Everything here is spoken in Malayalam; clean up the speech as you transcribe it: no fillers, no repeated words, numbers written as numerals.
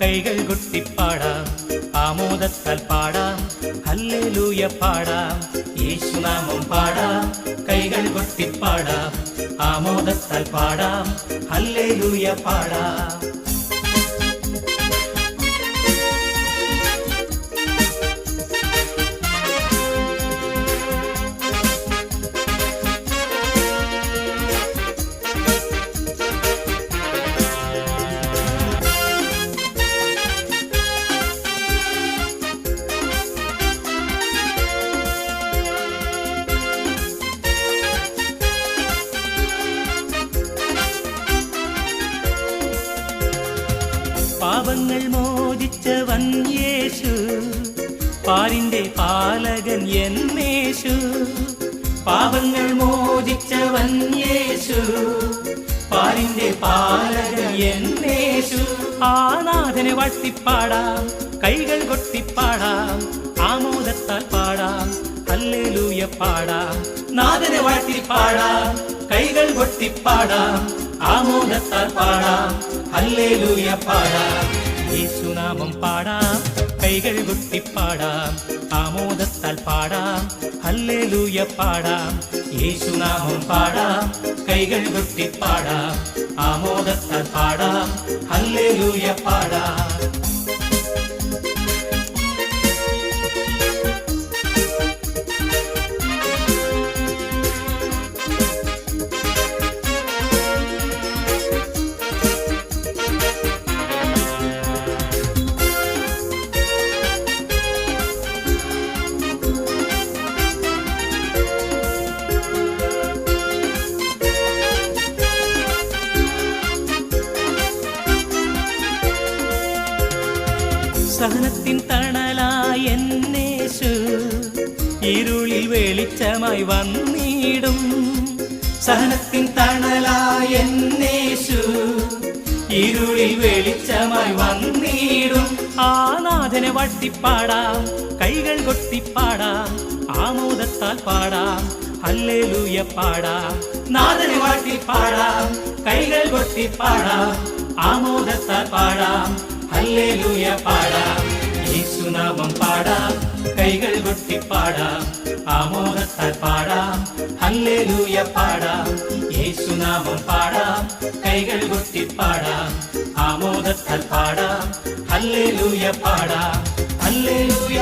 കൈകൾ കൊട്ടിപ്പാടാം, ആമോദത്താൽ പാടാം, ഹല്ലേലൂയ പാടാം. യേശുനാമം പാടാം, കൈകൾ കൊട്ടിപ്പാടാം, ആമോദത്താൽ പാടാം, ഹല്ലേലൂയ പാടാം. പാപങ്ങൾ മോചിച്ചവൻ യേശു, പാരിന്റെ പാലകൻ എന്നേശു. പാപങ്ങൾ മോചിച്ചവൻ യേശു, പാരിന്റെ പാലകൻ എന്നേശു. ആ നാഥനെ വാഴ്ത്തിപ്പാടാം, കൈകൾ കൊട്ടിപ്പാടാം, ആമോദത്താൽ പാടാം, ഹല്ലേലൂയ പാടാം. നാഥനെ വാഴ്ത്തിപ്പാടാം, കൈകൾ കൊട്ടിപ്പാടാം, ആമോദത്താൽ പാടാം, ഹല്ലേലൂയ പാടാം. യേശുനാമം പാടാം, കൈകൾ കൊട്ടിപ്പാടാം, ആമോദത്താൽ പാടാം, ഹല്ലേലൂയ പാടാം. യേശുനാമം പാടാം, കൈകൾ കൊട്ടിപ്പാടാം, ആമോദത്താൽ പാടാം, ഹല്ലേലൂയ പാടാം. സഹനത്തിൻ തണലായ എന്നേശു, ഇരുളിൽ വെളിച്ചമായി വന്നിടും. സഹനത്തിൻ തണലായ എന്നേശു, ഇരുളിൽ വെളിച്ചമായി വന്നിടും. ആ നാഥനെ വാഴ്ത്തിപ്പാടാം, കൈകൾ കൊട്ടിപ്പാടാം, ആമോദത്താൽ പാടാം, ഹല്ലേലൂയ പാടാം. നാഥനെ വാഴ്ത്തിപ്പാടാം, കൈകൾ കൊട്ടിപ്പാടാം, ആമോദത്താൽ പാടാം, ഹല്ലേലൂയ പാടാം. യേശുനാമം പാടാം, കൈകൾ കൊട്ടിപ്പാടാം, ആമോദത്താൽ പാടാം, ഹല്ലേലൂയ പാടാം. യേശുനാമം പാടാം, കൈകൾ കൊട്ടിപ്പാടാം, ആമോദത്താൽ പാടാം, ഹല്ലേലൂയ പാടാം. ഹല്ലേലൂയ.